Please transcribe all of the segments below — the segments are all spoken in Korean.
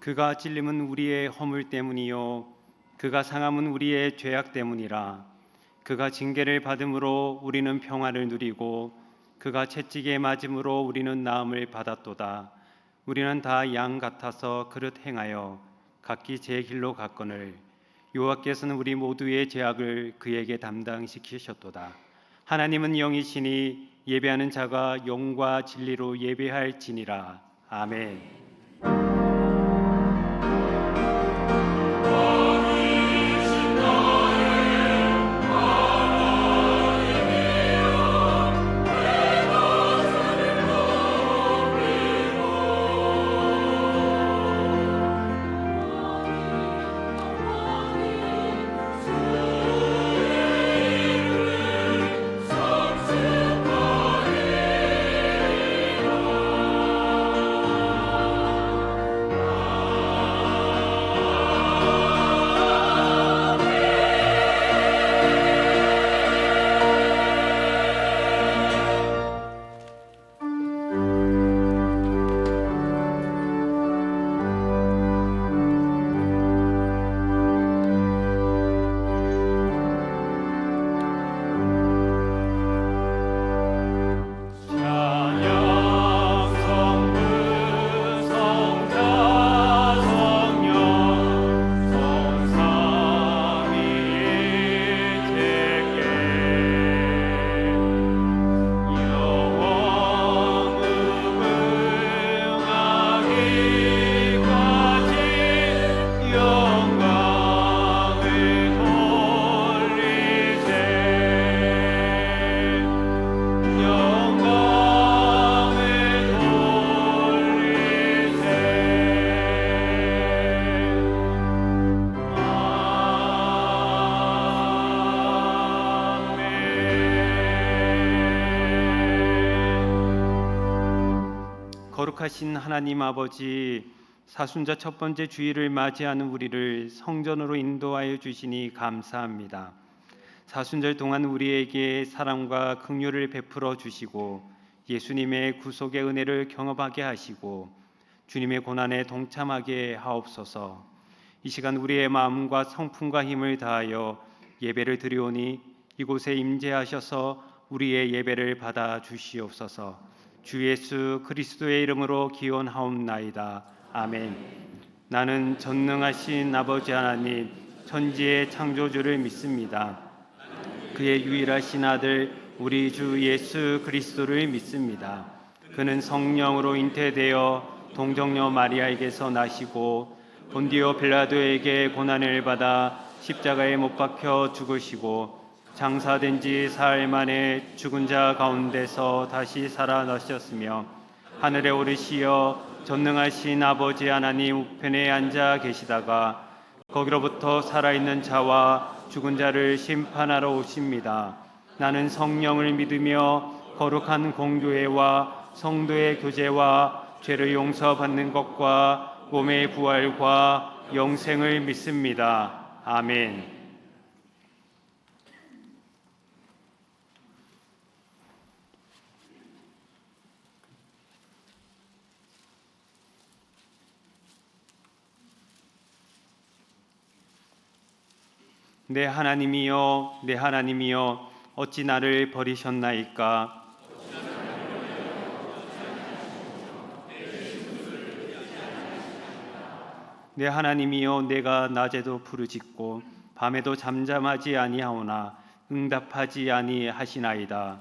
그가 찔림은 우리의 허물 때문이요 그가 상함은 우리의 죄악 때문이라. 그가 징계를 받음으로 우리는 평화를 누리고 그가 채찍에 맞음으로 우리는 나음을 받았도다. 우리는 다 양 같아서 그릇 행하여 각기 제 길로 갔거늘 여호와께서는 우리 모두의 죄악을 그에게 담당시키셨도다. 하나님은 영이시니 예배하는 자가 영과 진리로 예배할지니라. 아멘. 거룩하신 하나님 아버지, 사순자 첫 번째 주일을 맞이하는 우리를 성전으로 인도하여 주시니 감사합니다. 사순절 동안 우리에게 사랑과 긍휼을 베풀어 주시고 예수님의 구속의 은혜를 경험하게 하시고 주님의 고난에 동참하게 하옵소서. 이 시간 우리의 마음과 성품과 힘을 다하여 예배를 드리오니 이곳에 임재하셔서 우리의 예배를 받아 주시옵소서. 주 예수 그리스도의 이름으로 기원하옵나이다. 아멘. 나는 전능하신 아버지 하나님 천지의 창조주를 믿습니다. 그의 유일하신 아들 우리 주 예수 그리스도를 믿습니다. 그는 성령으로 잉태되어 동정녀 마리아에게서 나시고 본디오 빌라도에게 고난을 받아 십자가에 못 박혀 죽으시고 장사된 지 사흘 만에 죽은 자 가운데서 다시 살아나셨으며 하늘에 오르시어 전능하신 아버지 하나님 우편에 앉아 계시다가 거기로부터 살아있는 자와 죽은 자를 심판하러 오십니다. 나는 성령을 믿으며 거룩한 공교회와 성도의 교제와 죄를 용서받는 것과 몸의 부활과 영생을 믿습니다. 아멘. 내 하나님이여, 내 하나님이여, 어찌 나를 버리셨나이까? 내 하나님이여, 내가 낮에도 부르짖고 밤에도 잠잠하지 아니하오나 응답하지 아니하시나이다.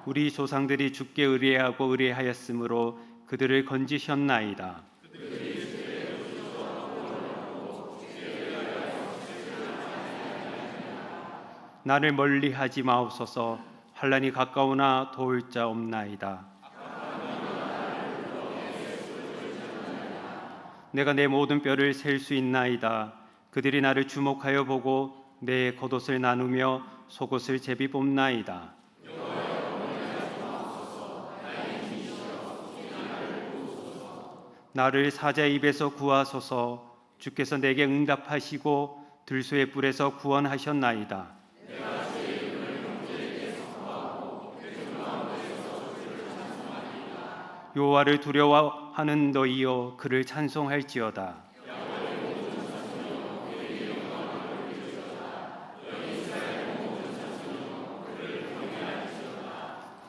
우리 조상들이 주께 의뢰하고 의뢰하였으므로 그들을 건지셨나이다. 나를 멀리하지 마옵소서. 환난이 가까우나 도울 자 없나이다. 내가 내 모든 뼈를 셀 수 있나이다. 그들이 나를 주목하여 보고 내 겉옷을 나누며 속옷을 제비 뽑나이다. 나를 사자의 입에서 구하소서. 주께서 내게 응답하시고 들소의 뿔에서 구원하셨나이다. 여호와를 두려워하는 너희여 그를 찬송할지어다.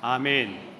아멘.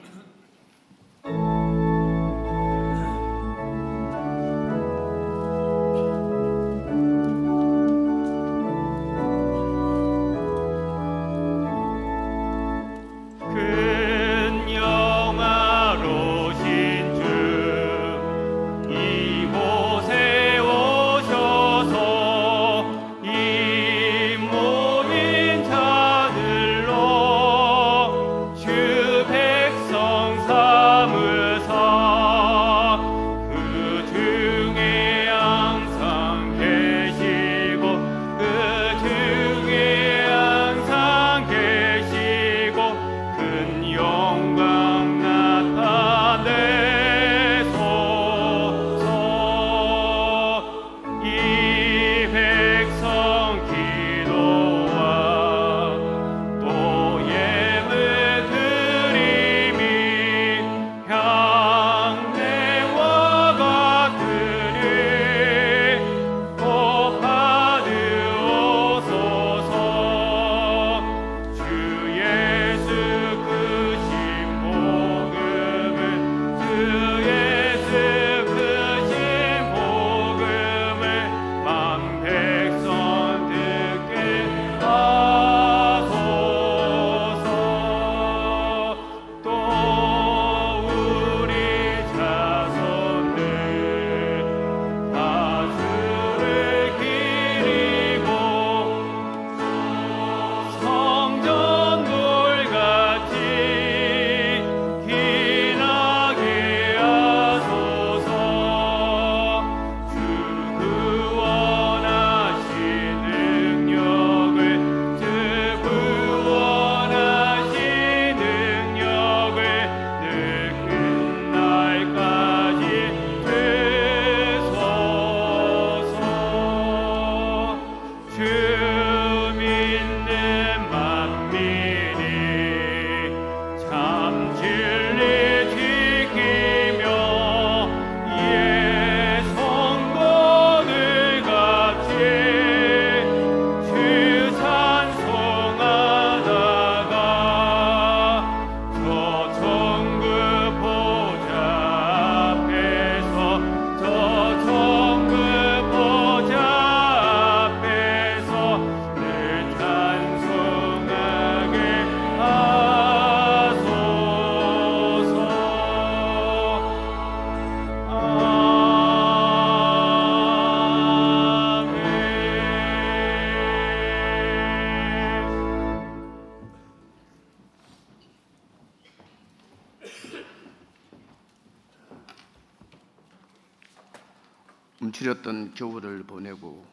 움츠렸던 겨울을 보내고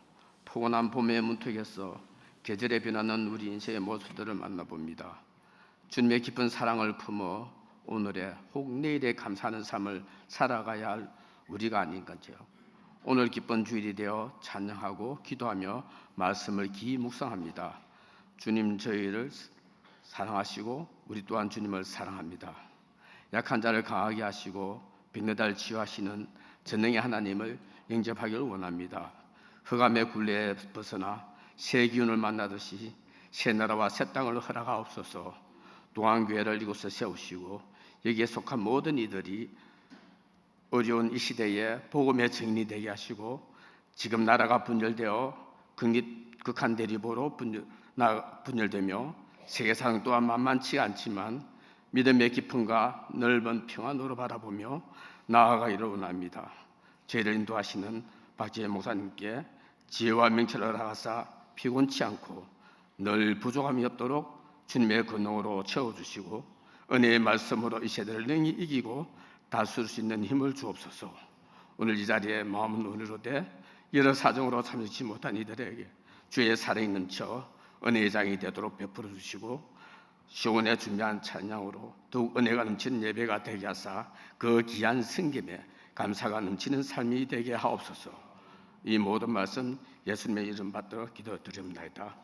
포근한 봄의 문턱에서 계절에 변하는 우리 인생의 모습들을 만나봅니다. 주님의 깊은 사랑을 품어 오늘의 혹 내일에 감사하는 삶을 살아가야 할 우리가 아닌가요? 오늘 기쁜 주일이 되어 찬양하고 기도하며 말씀을 깊이 묵상합니다. 주님 저희를 사랑하시고 우리 또한 주님을 사랑합니다. 약한 자를 강하게 하시고 빈내달 치유하시는 전능의 하나님을 영접하기를 원합니다. 흑암의 굴레에 벗어나 새 기운을 만나듯이 새 나라와 새 땅을 허락하옵소서. 동안교회를 이곳에 세우시고 여기에 속한 모든 이들이 어려운 이 시대에 복음의 정리되게 하시고 지금 나라가 분열되어 극한 대립으로 분열되며 세계상 또한 만만치 않지만 믿음의 깊음과 넓은 평안으로 바라보며 나아가기를 원합니다. 저희를 인도하시는 박지혜 목사님께 지혜와 명철을 허락하사 피곤치 않고 늘 부족함이 없도록 주님의 권능으로 채워주시고 은혜의 말씀으로 이 세대를 능히 이기고 다스릴 수 있는 힘을 주옵소서. 오늘 이 자리에 마음은 은혜로 돼 여러 사정으로 참여치 못한 이들에게 주의 사랑이 넘쳐 은혜의 장이 되도록 베풀어 주시고 시온에 준비한 찬양으로 더욱 은혜가 넘치는 예배가 되게 하사 그 귀한 승김에 감사가 넘치는 삶이 되게 하옵소서. 이 모든 말씀 예수님의 이름 받들어 기도드립니다.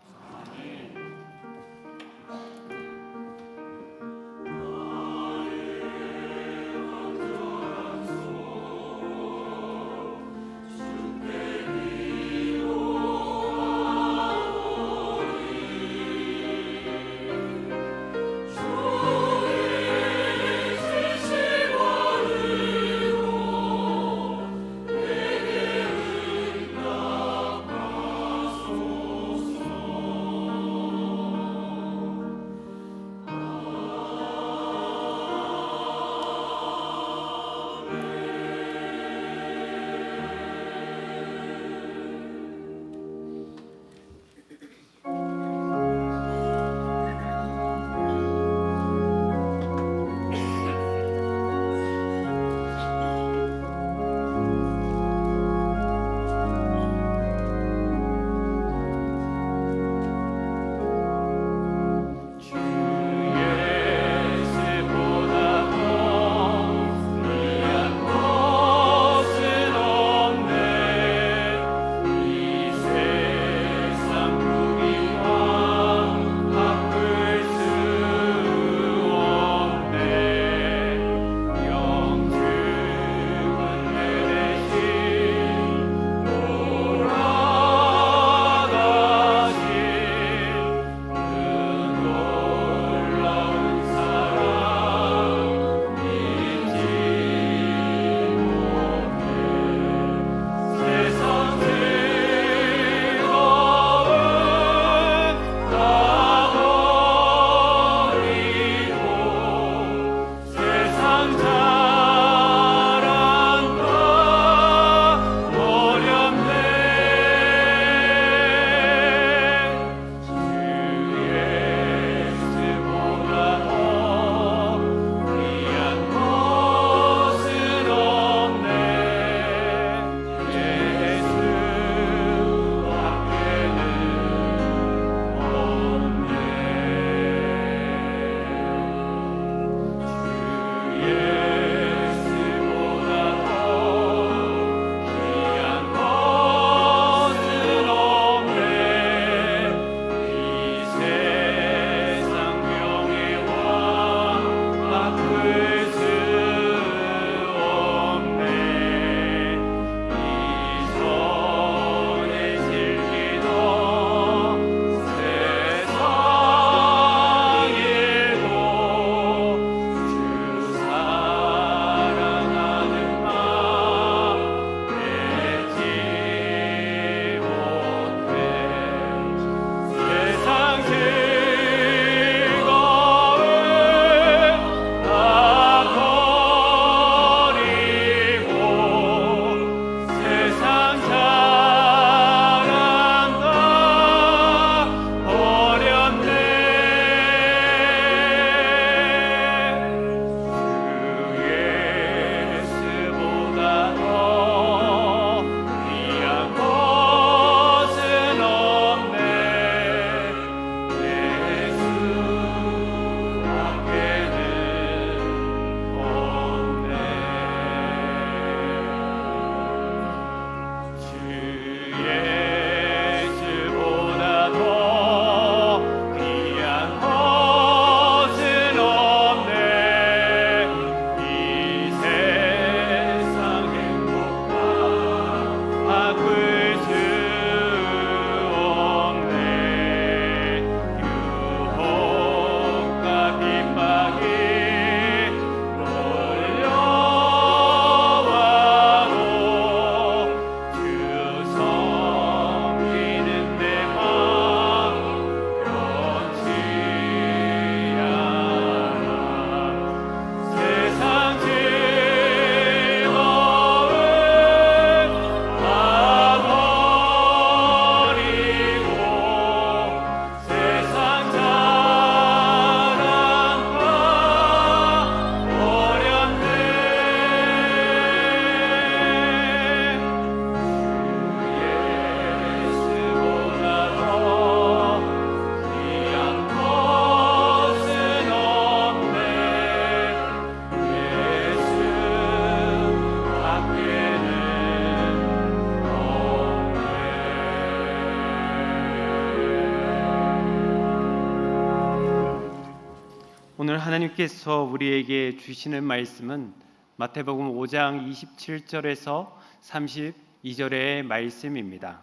하나님께서 우리에게 주시는 말씀은 마태복음 5장 27절에서 32절의 말씀입니다.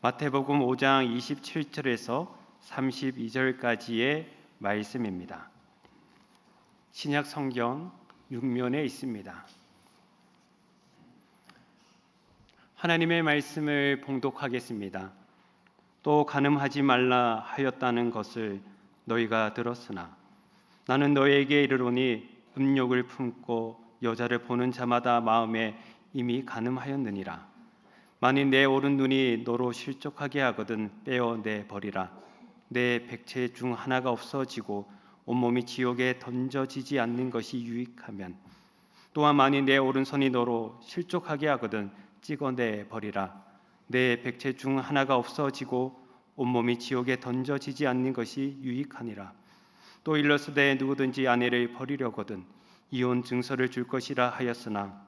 마태복음 5장 27절에서 32절까지의 말씀입니다. 신약 성경 6면에 있습니다. 하나님의 말씀을 봉독하겠습니다. 또 간음하지 말라 하였다는 것을 너희가 들었으나 나는 너희에게 이르노니 음욕을 품고 여자를 보는 자마다 마음에 이미 간음하였느니라. 만일 내 오른 눈이 너로 실족하게 하거든 빼어내 버리라. 내 백체 중 하나가 없어지고 온몸이 지옥에 던져지지 않는 것이 유익하면, 또한 만일 내 오른손이 너로 실족하게 하거든 찍어내 버리라. 내 백체 중 하나가 없어지고 온몸이 지옥에 던져지지 않는 것이 유익하니라. 또 일러스되 누구든지 아내를 버리려거든 이혼 증서를 줄 것이라 하였으나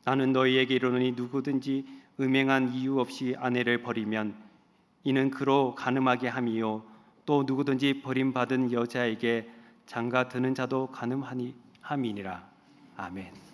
나는 너희에게 이르노니 누구든지 음행한 이유 없이 아내를 버리면 이는 그로 간음하게 함이요 또 누구든지 버림받은 여자에게 장가 드는 자도 간음하니 함이니라. 아멘.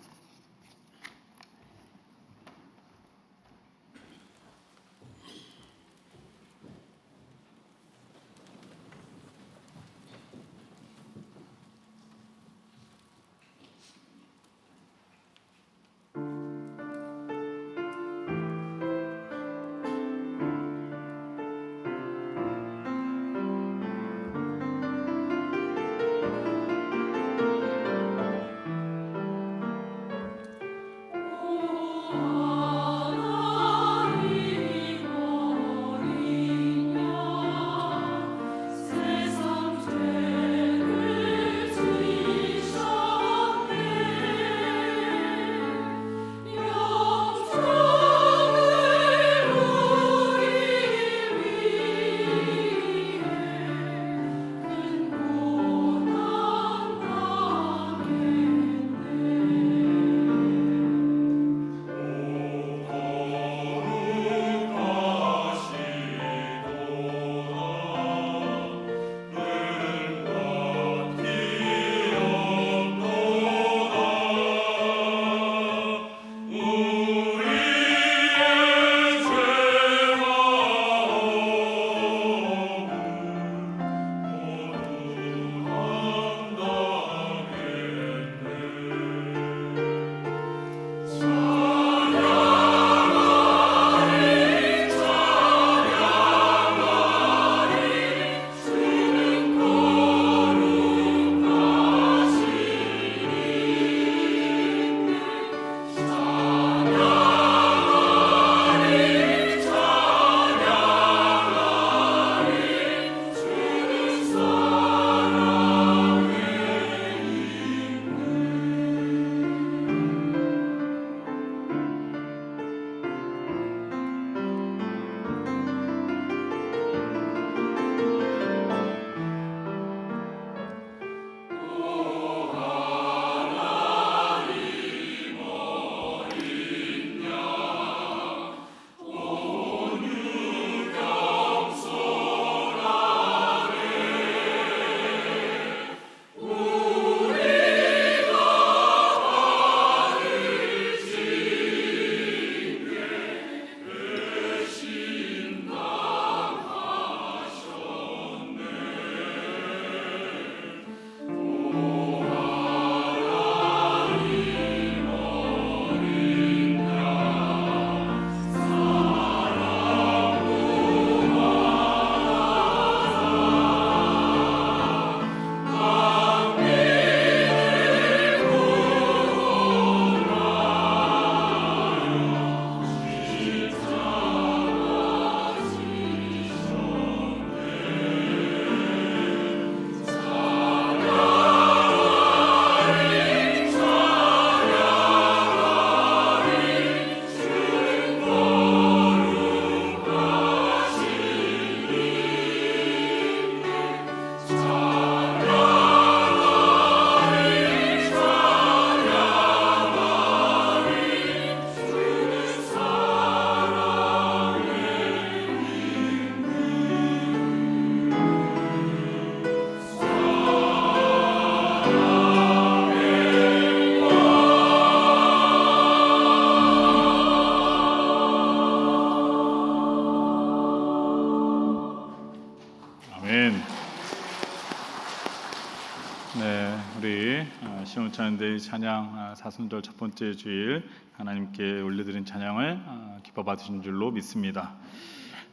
네, 우리 신혼찬양대의 찬양 사순절 첫 번째 주일 하나님께 올려드린 찬양을 기뻐 받으신 줄로 믿습니다.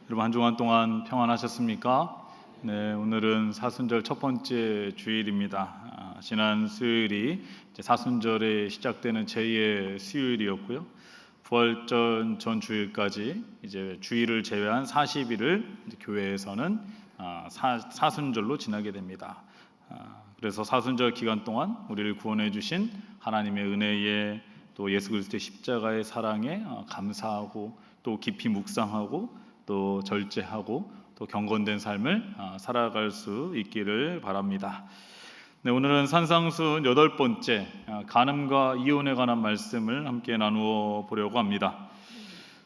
여러분 한 주간 동안 평안하셨습니까? 네, 오늘은 사순절 첫 번째 주일입니다. 지난 수요일이 이제 사순절에 시작되는 제2의 수요일이었고요. 부활절 전 주일까지 이제 주일을 제외한 40일을 교회에서는 사순절로 지나게 됩니다. 그래서 사순절 기간 동안 우리를 구원해 주신 하나님의 은혜에 또 예수 그리스도의 십자가의 사랑에 감사하고 또 깊이 묵상하고 또 절제하고 또 경건된 삶을 살아갈 수 있기를 바랍니다. 네, 오늘은 산상순 8번째 간음과 이혼에 관한 말씀을 함께 나누어 보려고 합니다.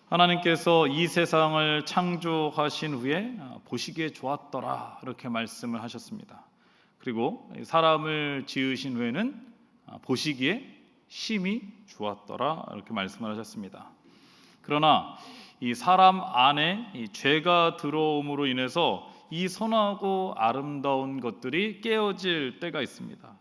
하나님께서 이 세상을 창조하신 후에 보시기에 좋았더라 이렇게 말씀을 하셨습니다. 그리고 사람을 지으신 후에는 보시기에 심히 좋았더라 이렇게 말씀을 하셨습니다. 그러나 이 사람 안에 이 죄가 들어옴으로 인해서 이 선하고 아름다운 것들이 깨어질 때가 있습니다.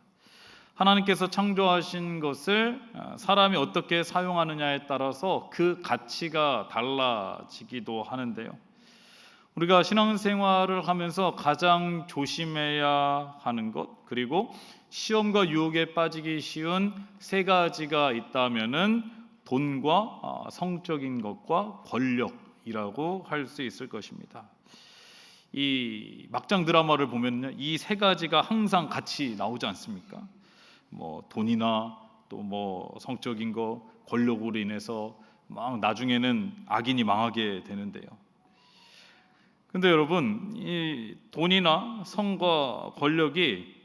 하나님께서 창조하신 것을 사람이 어떻게 사용하느냐에 따라서 그 가치가 달라지기도 하는데요. 우리가 신앙생활을 하면서 가장 조심해야 하는 것, 그리고 시험과 유혹에 빠지기 쉬운 세 가지가 있다면은 돈과 성적인 것과 권력이라고 할 수 있을 것입니다. 이 막장 드라마를 보면요, 이 세 가지가 항상 같이 나오지 않습니까? 뭐 돈이나 또 뭐 성적인 거, 권력으로 인해서 막 나중에는 악인이 망하게 되는데요. 근데 여러분, 이 돈이나 성과 권력이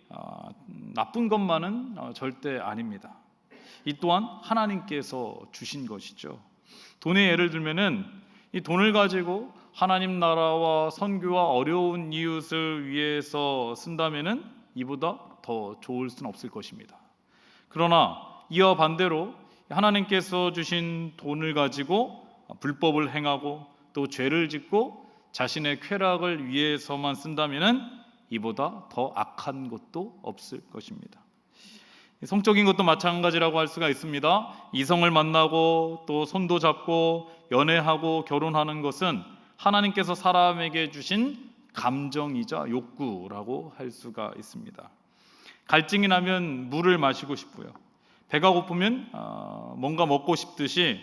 나쁜 것만은 절대 아닙니다. 이 또한 하나님께서 주신 것이죠. 돈의 예를 들면은 이 돈을 가지고 하나님 나라와 선교와 어려운 이웃을 위해서 쓴다면은 이보다 더 좋을 수는 없을 것입니다. 그러나 이와 반대로 하나님께서 주신 돈을 가지고 불법을 행하고 또 죄를 짓고 자신의 쾌락을 위해서만 쓴다면은 이보다 더 악한 것도 없을 것입니다. 성적인 것도 마찬가지라고 할 수가 있습니다. 이성을 만나고 또 손도 잡고 연애하고 결혼하는 것은 하나님께서 사람에게 주신 감정이자 욕구라고 할 수가 있습니다. 갈증이 나면 물을 마시고 싶고요. 배가 고프면 뭔가 먹고 싶듯이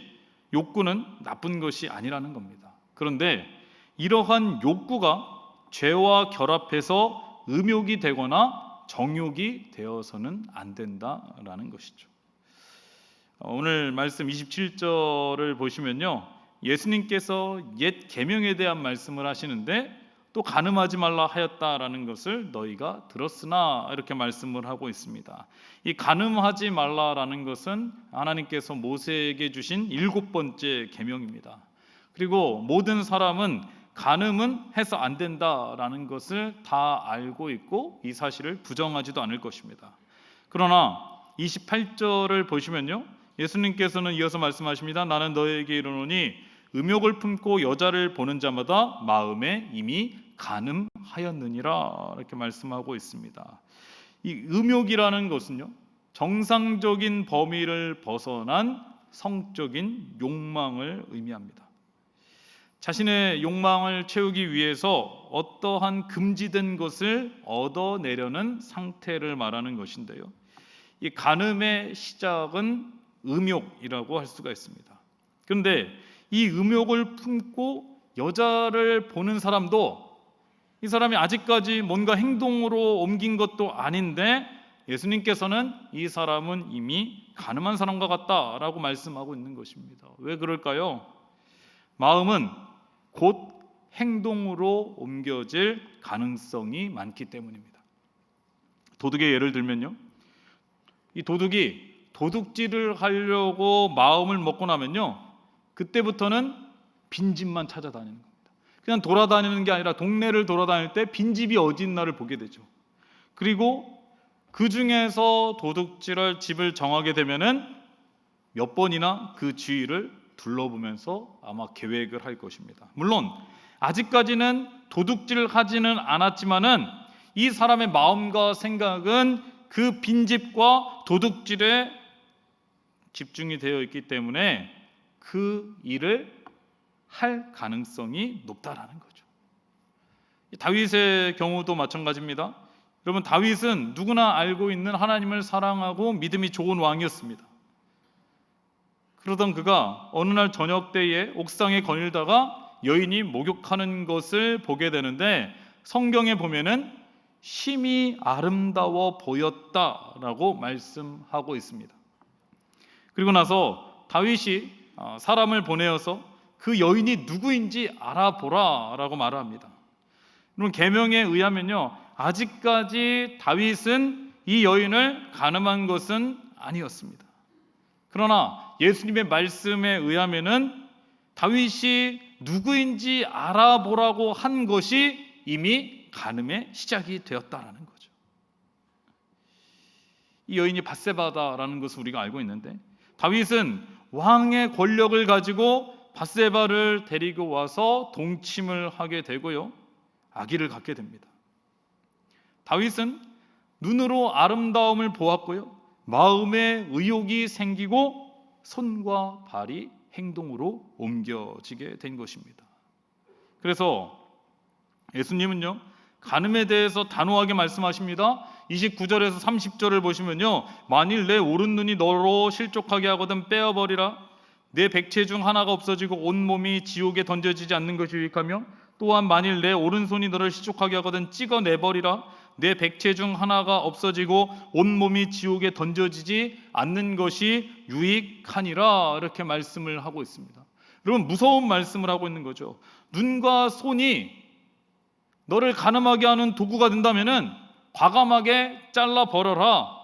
욕구는 나쁜 것이 아니라는 겁니다. 그런데 이러한 욕구가 죄와 결합해서 음욕이 되거나 정욕이 되어서는 안 된다라는 것이죠. 오늘 말씀 27절을 보시면요, 예수님께서 옛 계명에 대한 말씀을 하시는데 또 간음하지 말라 하였다라는 것을 너희가 들었으나 이렇게 말씀을 하고 있습니다. 이 간음하지 말라라는 것은 하나님께서 모세에게 주신 7번째 계명입니다. 그리고 모든 사람은 간음은 해서 안 된다라는 것을 다 알고 있고 이 사실을 부정하지도 않을 것입니다. 그러나 28절을 보시면요, 예수님께서는 이어서 말씀하십니다. 나는 너희에게 이르노니 음욕을 품고 여자를 보는 자마다 마음에 이미 간음하였느니라 이렇게 말씀하고 있습니다. 이 음욕이라는 것은요, 정상적인 범위를 벗어난 성적인 욕망을 의미합니다. 자신의 욕망을 채우기 위해서 어떠한 금지된 것을 얻어내려는 상태를 말하는 것인데요, 이 간음의 시작은 음욕이라고 할 수가 있습니다. 그런데 이 음욕을 품고 여자를 보는 사람도 이 사람이 아직까지 뭔가 행동으로 옮긴 것도 아닌데 예수님께서는 이 사람은 이미 간음한 사람과 같다라고 말씀하고 있는 것입니다. 왜 그럴까요? 마음은 곧 행동으로 옮겨질 가능성이 많기 때문입니다. 도둑의 예를 들면요, 이 도둑이 도둑질을 하려고 마음을 먹고 나면요, 그때부터는 빈집만 찾아다니는 겁니다. 그냥 돌아다니는 게 아니라 동네를 돌아다닐 때 빈집이 어디 있나를 보게 되죠. 그리고 그 중에서 도둑질할 집을 정하게 되면은 몇 번이나 그 주위를 둘러보면서 아마 계획을 할 것입니다. 물론 아직까지는 도둑질을 하지는 않았지만은 이 사람의 마음과 생각은 그 빈집과 도둑질에 집중이 되어 있기 때문에 그 일을 할 가능성이 높다라는 거죠. 다윗의 경우도 마찬가지입니다. 여러분, 다윗은 누구나 알고 있는 하나님을 사랑하고 믿음이 좋은 왕이었습니다. 그러던 그가 어느 날 저녁 때에 옥상에 거닐다가 여인이 목욕하는 것을 보게 되는데, 성경에 보면은 심히 아름다워 보였다라고 말씀하고 있습니다. 그리고 나서 다윗이 사람을 보내어서 그 여인이 누구인지 알아보라라고 말합니다. 그럼 계명에 의하면요, 아직까지 다윗은 이 여인을 간음한 것은 아니었습니다. 그러나 예수님의 말씀에 의하면은 다윗이 누구인지 알아보라고 한 것이 이미 간음의 시작이 되었다라는 거죠. 이 여인이 밧세바다라는 것을 우리가 알고 있는데, 다윗은 왕의 권력을 가지고 밧세바를 데리고 와서 동침을 하게 되고요, 아기를 갖게 됩니다. 다윗은 눈으로 아름다움을 보았고요, 마음에 의욕이 생기고 손과 발이 행동으로 옮겨지게 된 것입니다. 그래서 예수님은요, 간음에 대해서 단호하게 말씀하십니다. 29절에서 30절을 보시면요, 만일 내 오른눈이 너로 실족하게 하거든 빼어버리라. 내 백체 중 하나가 없어지고 온몸이 지옥에 던져지지 않는 것이 유익하며, 또한 만일 내 오른손이 너를 실족하게 하거든 찍어내버리라. 내 백체 중 하나가 없어지고 온몸이 지옥에 던져지지 않는 것이 유익하니라. 이렇게 말씀을 하고 있습니다. 여러분, 무서운 말씀을 하고 있는 거죠. 눈과 손이 너를 간음하게 하는 도구가 된다면은 과감하게 잘라 버려라.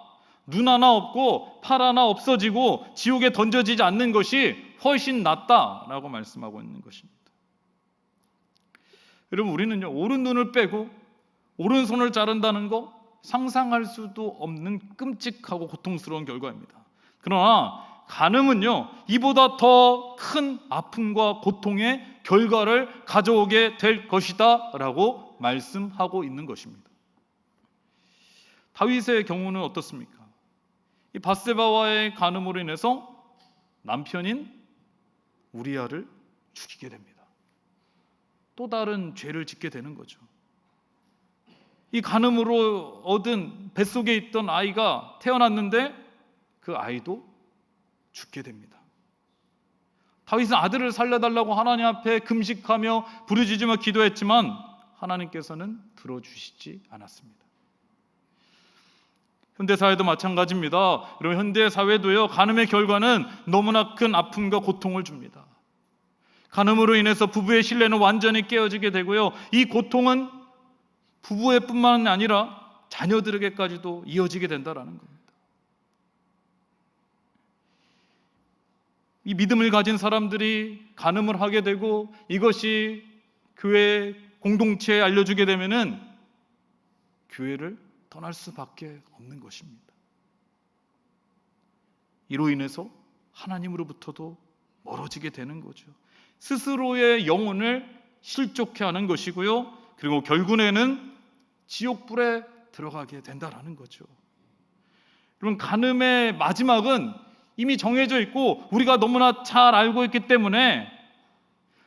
눈 하나 없고 팔 하나 없어지고 지옥에 던져지지 않는 것이 훨씬 낫다라고 말씀하고 있는 것입니다. 여러분, 우리는요, 오른눈을 빼고 오른손을 자른다는 거 상상할 수도 없는 끔찍하고 고통스러운 결과입니다. 그러나 간음은요, 이보다 더 큰 아픔과 고통의 결과를 가져오게 될 것이다 라고 말씀하고 있는 것입니다. 다윗의 경우는 어떻습니까? 이 밧세바와의 간음으로 인해서 남편인 우리아를 죽이게 됩니다. 또 다른 죄를 짓게 되는 거죠. 이 간음으로 얻은 뱃속에 있던 아이가 태어났는데 그 아이도 죽게 됩니다. 다윗은 아들을 살려달라고 하나님 앞에 금식하며 부르짖으며 기도했지만 하나님께서는 들어주시지 않았습니다. 현대사회도 마찬가지입니다. 여러분, 현대사회도요, 간음의 결과는 너무나 큰 아픔과 고통을 줍니다. 간음으로 인해서 부부의 신뢰는 완전히 깨어지게 되고요, 이 고통은 부부의 뿐만 아니라 자녀들에게까지도 이어지게 된다는 겁니다. 이 믿음을 가진 사람들이 간음을 하게 되고 이것이 교회 공동체에 알려주게 되면은 교회를 떠날 수밖에 없는 것입니다. 이로 인해서 하나님으로부터도 멀어지게 되는 거죠. 스스로의 영혼을 실족해 하는 것이고요, 그리고 결국에는 지옥불에 들어가게 된다라는 거죠. 여러분, 간음의 마지막은 이미 정해져 있고 우리가 너무나 잘 알고 있기 때문에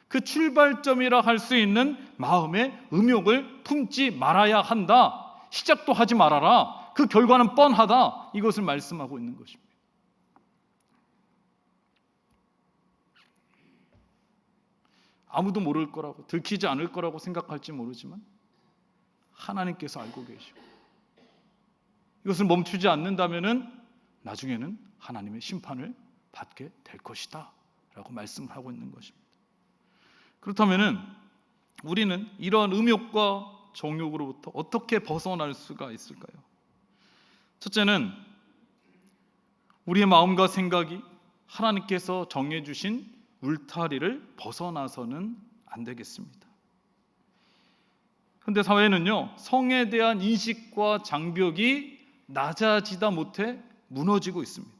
그 출발점이라 할 수 있는 마음의 음욕을 품지 말아야 한다. 시작도 하지 말아라. 그 결과는 뻔하다. 이것을 말씀하고 있는 것입니다. 아무도 모를 거라고, 들키지 않을 거라고 생각할지 모르지만 하나님께서 알고 계시고, 이것을 멈추지 않는다면은 나중에는 하나님의 심판을 받게 될 것이다 라고 말씀을 하고 있는 것입니다. 그렇다면은 우리는 이러한 음욕과 정욕으로부터 어떻게 벗어날 수가 있을까요? 첫째는 우리의 마음과 생각이 하나님께서 정해주신 울타리를 벗어나서는 안 되겠습니다. 현대 사회는요, 성에 대한 인식과 장벽이 낮아지다 못해 무너지고 있습니다.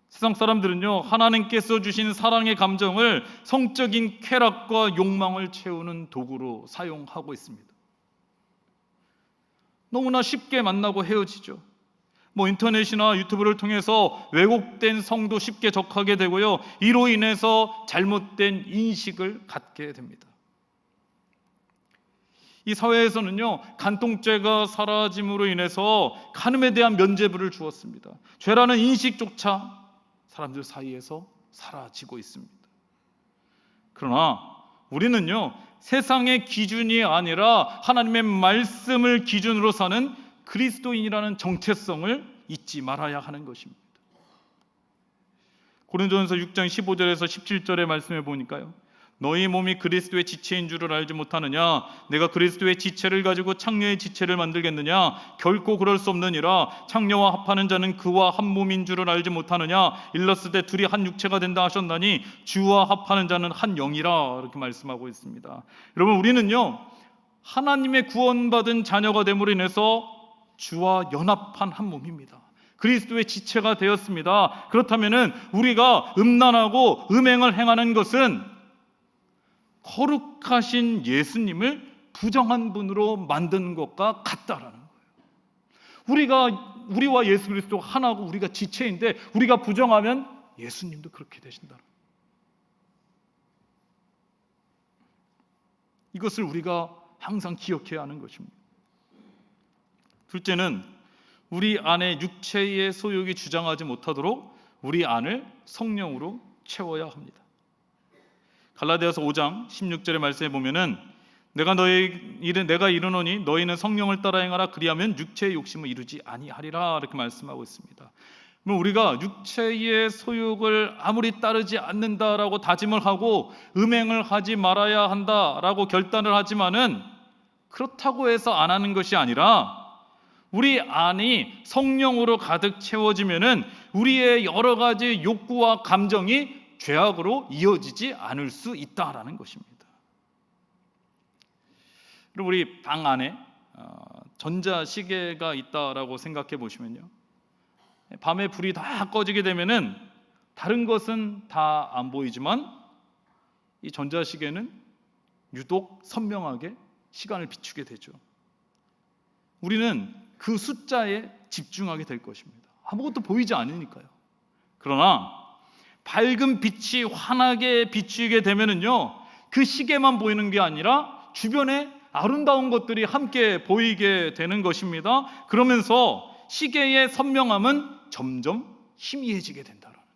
세상 사람들은요, 하나님께서 주신 사랑의 감정을 성적인 쾌락과 욕망을 채우는 도구로 사용하고 있습니다. 너무나 쉽게 만나고 헤어지죠. 인터넷이나 유튜브를 통해서 왜곡된 성도 쉽게 접하게 되고요. 이로 인해서 잘못된 인식을 갖게 됩니다. 이 사회에서는요, 간통죄가 사라짐으로 인해서 간음에 대한 면죄부를 주었습니다. 죄라는 인식조차 사람들 사이에서 사라지고 있습니다. 그러나 우리는요, 세상의 기준이 아니라 하나님의 말씀을 기준으로 사는 그리스도인이라는 정체성을 잊지 말아야 하는 것입니다. 고린도전서 6장 15절에서 17절의 말씀에 보니까요, 너희 몸이 그리스도의 지체인 줄을 알지 못하느냐? 내가 그리스도의 지체를 가지고 창녀의 지체를 만들겠느냐? 결코 그럴 수 없느니라. 창녀와 합하는 자는 그와 한 몸인 줄을 알지 못하느냐? 일렀을 둘이 한 육체가 된다 하셨나니 주와 합하는 자는 한 영이라, 이렇게 말씀하고 있습니다. 여러분, 우리는요, 하나님의 구원받은 자녀가 됨으로 인해서 주와 연합한 한 몸입니다. 그리스도의 지체가 되었습니다. 그렇다면 우리가 음란하고 음행을 행하는 것은 거룩하신 예수님을 부정한 분으로 만든 것과 같다라는 거예요. 우리와 예수 그리스도 하나고 우리가 지체인데 우리가 부정하면 예수님도 그렇게 되신다. 이것을 우리가 항상 기억해야 하는 것입니다. 둘째는 우리 안에 육체의 소욕이 주장하지 못하도록 우리 안을 성령으로 채워야 합니다. 갈라디아서 5장 16절의 말씀에 보면은 내가 이르노니 너희는 성령을 따라 행하라 그리하면 육체의 욕심을 이루지 아니하리라, 이렇게 말씀하고 있습니다. 그럼 우리가 육체의 소욕을 아무리 따르지 않는다라고 다짐을 하고 음행을 하지 말아야 한다라고 결단을 하지만은 그렇다고 해서 안 하는 것이 아니라 우리 안이 성령으로 가득 채워지면은 우리의 여러 가지 욕구와 감정이 죄악으로 이어지지 않을 수 있다라는 것입니다. 그리고 우리 방 안에 전자시계가 있다라고 생각해 보시면요, 밤에 불이 다 꺼지게 되면은 다른 것은 다 안 보이지만 이 전자시계는 유독 선명하게 시간을 비추게 되죠. 우리는 그 숫자에 집중하게 될 것입니다. 아무것도 보이지 않으니까요. 그러나 밝은 빛이 환하게 비추게 되면은요, 그 시계만 보이는 게 아니라 주변에 아름다운 것들이 함께 보이게 되는 것입니다. 그러면서 시계의 선명함은 점점 희미해지게 된다는 거예요.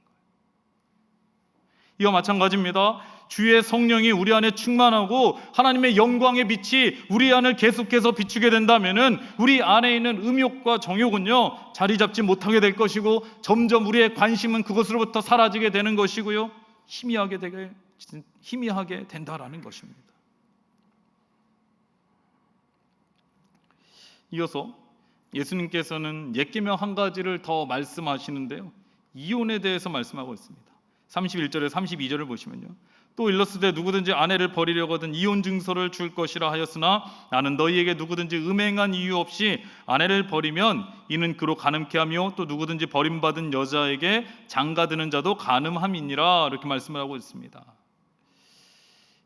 이와 마찬가지입니다. 주의 성령이 우리 안에 충만하고 하나님의 영광의 빛이 우리 안을 계속해서 비추게 된다면은 우리 안에 있는 음욕과 정욕은요, 자리 잡지 못하게 될 것이고 점점 우리의 관심은 그것으로부터 사라지게 되는 것이고요, 희미하게 된다라는 것입니다. 이어서 예수님께서는 옛 계명 한 가지를 더 말씀하시는데요, 이혼에 대해서 말씀하고 있습니다. 31절에 32절을 보시면요, 또 일렀으되 누구든지 아내를 버리려거든 이혼 증서를 줄 것이라 하였으나 나는 너희에게 누구든지 음행한 이유 없이 아내를 버리면 이는 그로 간음케 하며 또 누구든지 버림받은 여자에게 장가드는 자도 간음함이니라, 이렇게 말씀을 하고 있습니다.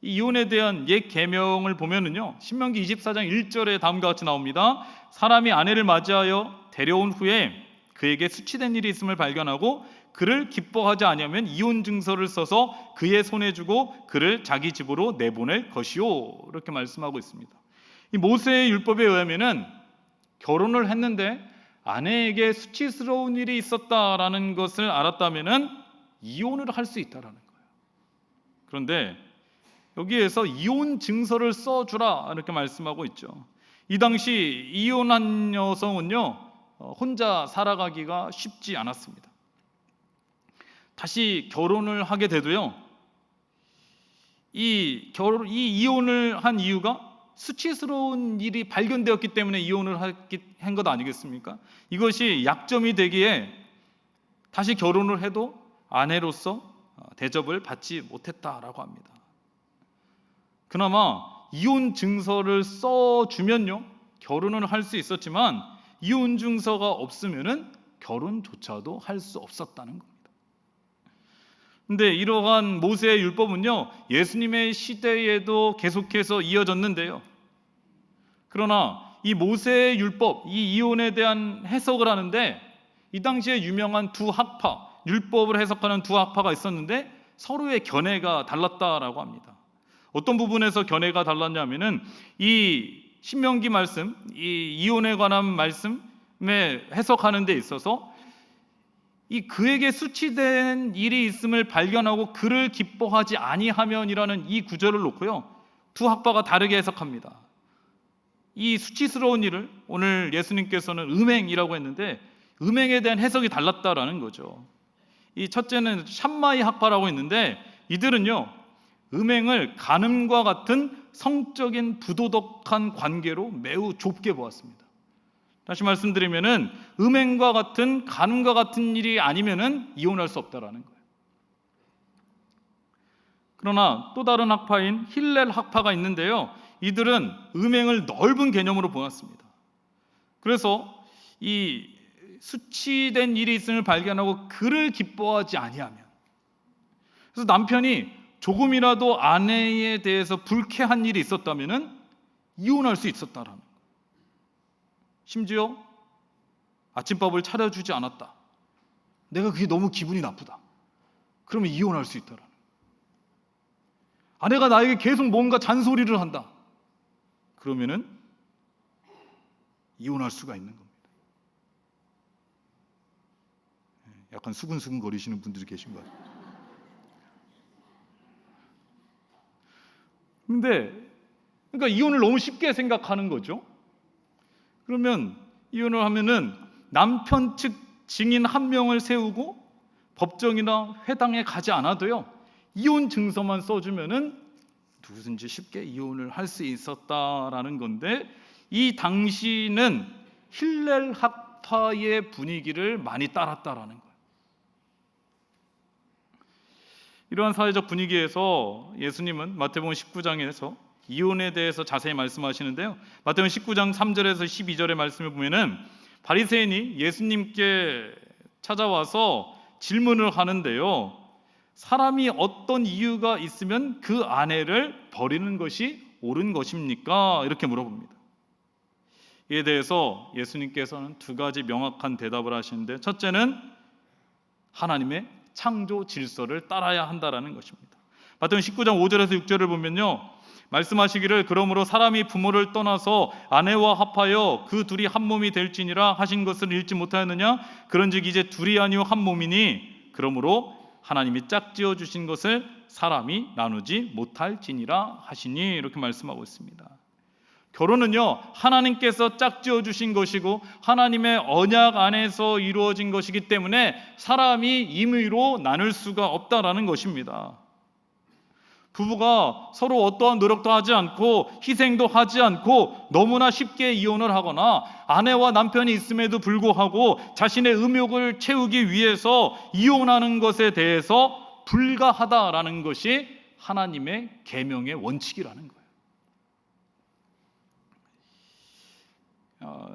이 이혼에 대한 옛 계명을 보면은요, 신명기 24장 1절에 다음과 같이 나옵니다. 사람이 아내를 맞이하여 데려온 후에 그에게 수치된 일이 있음을 발견하고 그를 기뻐하지 아니하면 이혼 증서를 써서 그의 손에 주고 그를 자기 집으로 내보낼 것이요, 이렇게 말씀하고 있습니다. 이 모세의 율법에 의하면은 결혼을 했는데 아내에게 수치스러운 일이 있었다라는 것을 알았다면은 이혼을 할 수 있다라는 거예요. 그런데 여기에서 이혼 증서를 써주라, 이렇게 말씀하고 있죠. 이 당시 이혼한 여성은요, 혼자 살아가기가 쉽지 않았습니다. 다시 결혼을 하게 돼도요, 이 이혼을 한 이유가 수치스러운 일이 발견되었기 때문에 이혼을 한 것 아니겠습니까? 이것이 약점이 되기에 다시 결혼을 해도 아내로서 대접을 받지 못했다라고 합니다. 그나마 이혼 증서를 써주면요, 결혼을 할 수 있었지만 이혼 증서가 없으면은 결혼조차도 할 수 없었다는 겁니다. 근데 이러한 모세의 율법은요, 예수님의 시대에도 계속해서 이어졌는데요, 그러나 이 모세의 율법, 이 이혼에 대한 해석을 하는데 이 당시에 유명한 두 학파, 율법을 해석하는 두 학파가 있었는데 서로의 견해가 달랐다라고 합니다. 어떤 부분에서 견해가 달랐냐면은 이 신명기 말씀, 이 이혼에 관한 말씀에 해석하는 데 있어서 이 그에게 수치된 일이 있음을 발견하고 그를 기뻐하지 아니하면이라는 이 구절을 놓고요, 두 학파가 다르게 해석합니다. 이 수치스러운 일을 오늘 예수님께서는 음행이라고 했는데 음행에 대한 해석이 달랐다라는 거죠. 이 첫째는 샴마이 학파라고 있는데 이들은요, 음행을 간음과 같은 성적인 부도덕한 관계로 매우 좁게 보았습니다. 다시 말씀드리면은 음행과 같은 간음과 같은 일이 아니면은 이혼할 수 없다라는 거예요. 그러나 또 다른 학파인 힐렐 학파가 있는데요, 이들은 음행을 넓은 개념으로 보았습니다. 그래서 이 수치된 일이 있음을 발견하고 그를 기뻐하지 아니하면, 그래서 남편이 조금이라도 아내에 대해서 불쾌한 일이 있었다면은 이혼할 수 있었다라는 거예요. 심지어 아침밥을 차려주지 않았다, 내가 그게 너무 기분이 나쁘다, 그러면 이혼할 수 있다라는 거예요. 아내가 나에게 계속 뭔가 잔소리를 한다, 그러면은 이혼할 수가 있는 겁니다. 약간 수근수근 거리시는 분들이 계신 것 같아요. 근데 그러니까 이혼을 너무 쉽게 생각하는 거죠. 그러면 이혼을 하면은 남편 측 증인 한 명을 세우고 법정이나 회당에 가지 않아도요, 이혼 증서만 써주면은 누구든지 쉽게 이혼을 할 수 있었다라는 건데, 이 당시는 힐렐 학파의 분위기를 많이 따랐다라는 거예요. 이러한 사회적 분위기에서 예수님은 마태복음 19장에서 이혼에 대해서 자세히 말씀하시는데요, 마태복음 19장 3절에서 12절의 말씀을 보면은 바리새인이 예수님께 찾아와서 질문을 하는데요, 사람이 어떤 이유가 있으면 그 아내를 버리는 것이 옳은 것입니까? 이렇게 물어봅니다. 이에 대해서 예수님께서는 두 가지 명확한 대답을 하시는데, 첫째는 하나님의 창조 질서를 따라야 한다라는 것입니다. 마태복음 19장 5절에서 6절을 보면요, 말씀하시기를 그러므로 사람이 부모를 떠나서 아내와 합하여 그 둘이 한 몸이 될지니라 하신 것을 읽지 못하였느냐? 그런즉 이제 둘이 아니요 한 몸이니 그러므로 하나님이 짝지어 주신 것을 사람이 나누지 못할지니라 하시니, 이렇게 말씀하고 있습니다. 결혼은요, 하나님께서 짝지어 주신 것이고 하나님의 언약 안에서 이루어진 것이기 때문에 사람이 임의로 나눌 수가 없다라는 것입니다. 부부가 서로 어떠한 노력도 하지 않고 희생도 하지 않고 너무나 쉽게 이혼을 하거나 아내와 남편이 있음에도 불구하고 자신의 음욕을 채우기 위해서 이혼하는 것에 대해서 불가하다라는 것이 하나님의 계명의 원칙이라는 거예요.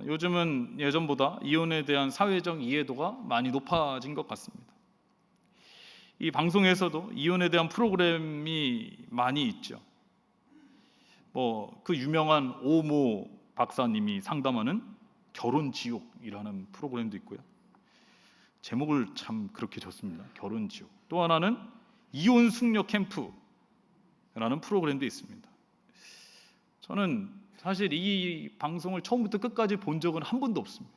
요즘은 예전보다 이혼에 대한 사회적 이해도가 많이 높아진 것 같습니다. 이 방송에서도 이혼에 대한 프로그램이 많이 있죠. 그 유명한 오모 박사님이 상담하는 결혼지옥이라는 프로그램도 있고요. 제목을 참 그렇게 줬습니다. 결혼지옥. 또 하나는 이혼 숙녀 캠프라는 프로그램도 있습니다. 저는 사실 이 방송을 처음부터 끝까지 본 적은 한 번도 없습니다.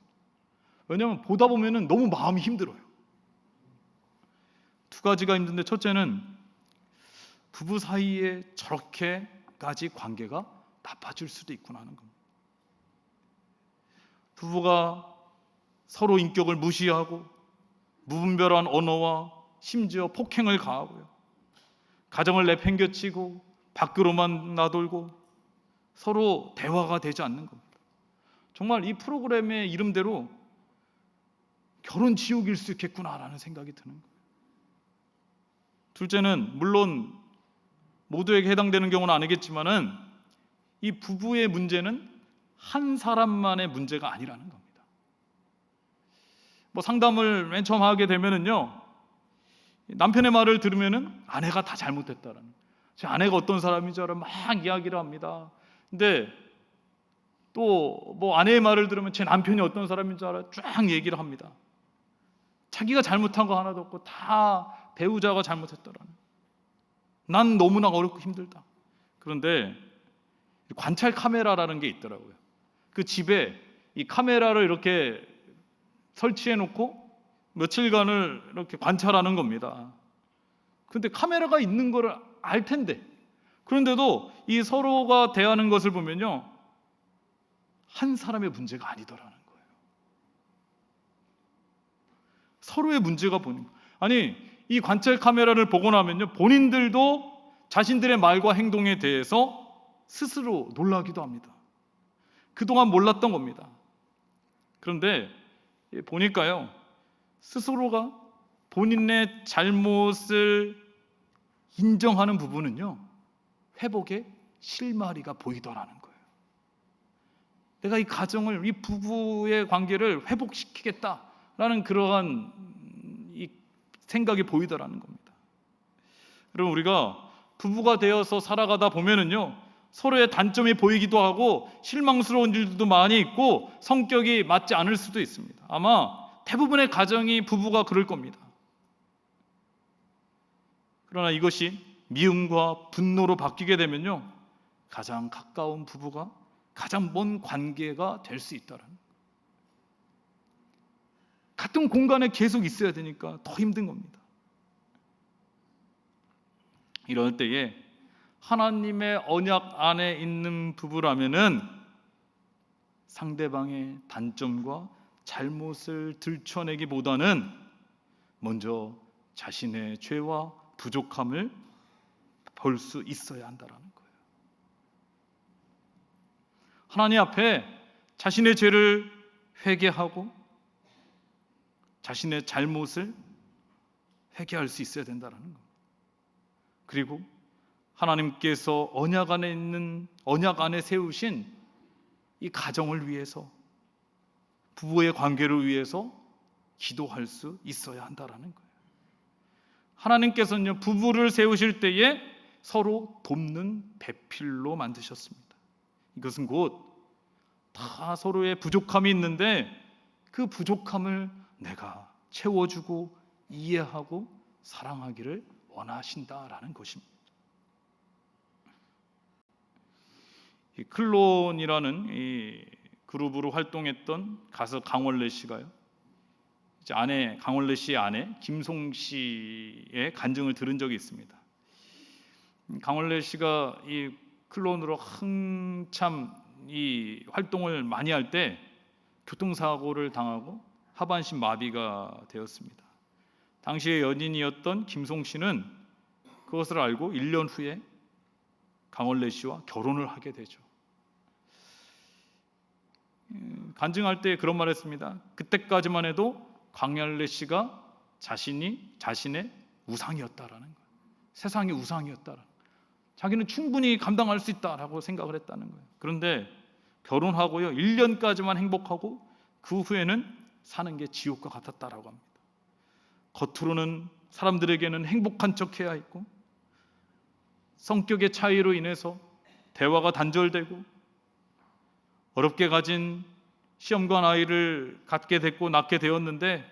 왜냐하면 보다 보면은 너무 마음이 힘들어요. 두 가지가 힘든데, 첫째는 부부 사이에 저렇게까지 관계가 나빠질 수도 있구나 하는 겁니다. 부부가 서로 인격을 무시하고 무분별한 언어와 심지어 폭행을 가하고요, 가정을 내팽개치고 밖으로만 나돌고 서로 대화가 되지 않는 겁니다. 정말 이 프로그램의 이름대로 결혼 지옥일 수 있겠구나라는 생각이 드는 거예요. 둘째는 물론 모두에게 해당되는 경우는 아니겠지만은 이 부부의 문제는 한 사람만의 문제가 아니라는 겁니다. 상담을 맨 처음 하게 되면은요, 남편의 말을 들으면은 아내가 다 잘못했다라는, 제 아내가 어떤 사람인 줄 알아 막 이야기를 합니다. 근데 또 뭐 아내의 말을 들으면 제 남편이 어떤 사람인 줄 알아요. 쫙 얘기를 합니다. 자기가 잘못한 거 하나도 없고 다 배우자가 잘못했더라는. 난 너무나 어렵고 힘들다. 그런데 관찰 카메라라는 게 있더라고요. 그 집에 이 카메라를 이렇게 설치해 놓고 며칠간을 이렇게 관찰하는 겁니다. 근데 카메라가 있는 거를 알 텐데, 그런데도 이 서로가 대하는 것을 보면요, 한 사람의 문제가 아니더라는 거예요. 서로의 문제가 보는 거예요. 아니, 이 관찰 카메라를 보고 나면요, 본인들도 자신들의 말과 행동에 대해서 스스로 놀라기도 합니다. 그동안 몰랐던 겁니다. 그런데 보니까요, 스스로가 본인의 잘못을 인정하는 부분은요, 회복의 실마리가 보이더라는 거예요. 내가 이 가정을, 이 부부의 관계를 회복시키겠다라는 그러한 이 생각이 보이더라는 겁니다. 여러분, 우리가 부부가 되어서 살아가다 보면은요, 서로의 단점이 보이기도 하고 실망스러운 일도 많이 있고 성격이 맞지 않을 수도 있습니다. 아마 대부분의 가정이 부부가 그럴 겁니다. 그러나 이것이 미움과 분노로 바뀌게 되면요, 가장 가까운 부부가 가장 먼 관계가 될 수 있다는, 같은 공간에 계속 있어야 되니까 더 힘든 겁니다. 이럴 때에 하나님의 언약 안에 있는 부부라면은 상대방의 단점과 잘못을 들춰내기보다는 먼저 자신의 죄와 부족함을 볼 수 있어야 한다는 거예요. 하나님 앞에 자신의 죄를 회개하고 자신의 잘못을 회개할 수 있어야 된다는 겁니다. 그리고 하나님께서 언약 안에 세우신 이 가정을 위해서, 부부의 관계를 위해서 기도할 수 있어야 한다는 거예요. 하나님께서는요, 부부를 세우실 때에 서로 돕는 배필로 만드셨습니다. 이것은 곧 다 서로의 부족함이 있는데 그 부족함을 내가 채워주고 이해하고 사랑하기를 원하신다라는 것입니다. 이 클론이라는 이 그룹으로 활동했던 가수 강원래 씨가요, 이제 강원래 씨의 아내 김송 씨의 간증을 들은 적이 있습니다. 강원래 씨가 이 클론으로 한참 이 활동을 많이 할 때 교통사고를 당하고 하반신 마비가 되었습니다. 당시의 연인이었던 김송 씨는 그것을 알고 1년 후에 강원래 씨와 결혼을 하게 되죠. 간증할 때 그런 말 했습니다. 그때까지만 해도 강원래 씨가 자신의 우상이었다라는 거예요. 세상의 우상이었다라는 거예요. 자기는 충분히 감당할 수 있다라고 생각을 했다는 거예요. 그런데 결혼하고요, 1년까지만 행복하고 그 후에는 사는 게 지옥과 같았다라고 합니다. 겉으로는 사람들에게는 행복한 척해야 했고 성격의 차이로 인해서 대화가 단절되고 어렵게 가진 시험관 아이를 갖게 됐고 낳게 되었는데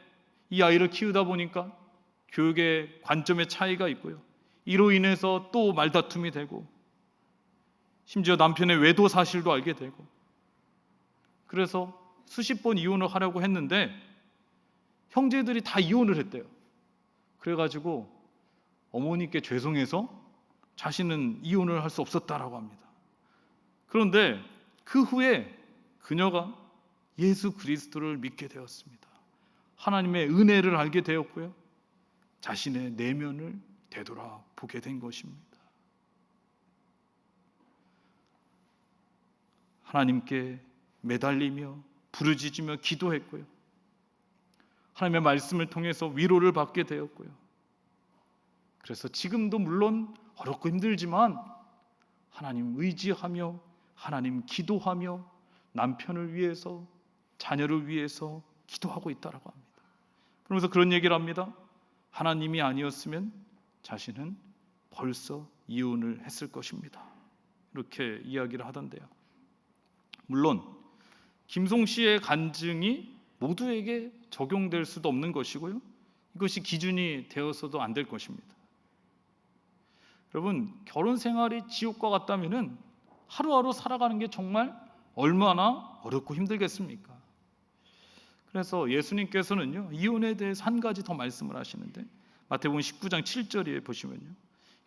이 아이를 키우다 보니까 교육의 관점의 차이가 있고요. 이로 인해서 또 말다툼이 되고 심지어 남편의 외도 사실도 알게 되고 그래서 수십 번 이혼을 하려고 했는데 형제들이 다 이혼을 했대요. 그래가지고 어머니께 죄송해서 자신은 이혼을 할 수 없었다라고 합니다. 그런데 그 후에 그녀가 예수 그리스도를 믿게 되었습니다. 하나님의 은혜를 알게 되었고요. 자신의 내면을 되돌아보게 된 것입니다. 하나님께 매달리며 부르짖으며 기도했고요. 하나님의 말씀을 통해서 위로를 받게 되었고요. 그래서 지금도 물론 어렵고 힘들지만 하나님 의지하며 하나님 기도하며 남편을 위해서 자녀를 위해서 기도하고 있다라고 합니다. 그러면서 그런 얘기를 합니다. 하나님이 아니었으면 자신은 벌써 이혼을 했을 것입니다. 이렇게 이야기를 하던데요. 물론 김송 씨의 간증이 모두에게 적용될 수도 없는 것이고요. 이것이 기준이 되어서도 안 될 것입니다. 여러분, 결혼 생활이 지옥과 같다면은 하루하루 살아가는 게 정말 얼마나 어렵고 힘들겠습니까? 그래서 예수님께서는요, 이혼에 대해서 한 가지 더 말씀을 하시는데 마태복음 19장 7절에 보시면요,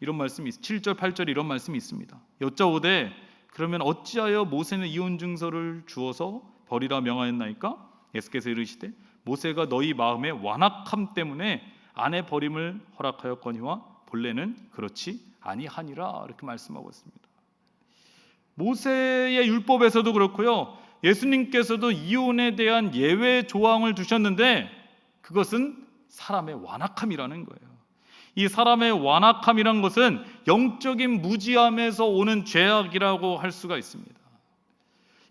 이런 말씀이 7절 8절 이런 말씀이 있습니다. 여짜오되 그러면 어찌하여 모세는 이혼 증서를 주어서 벌이라 명하였나이까? 예수께서 이르시되 모세가 너희 마음의 완악함 때문에 아내 버림을 허락하였거니와 본래는 그렇지 아니하니라, 이렇게 말씀하고 있습니다. 모세의 율법에서도 그렇고요, 예수님께서도 이혼에 대한 예외 조항을 두셨는데 그것은 사람의 완악함이라는 거예요. 이 사람의 완악함이란 것은 영적인 무지함에서 오는 죄악이라고 할 수가 있습니다.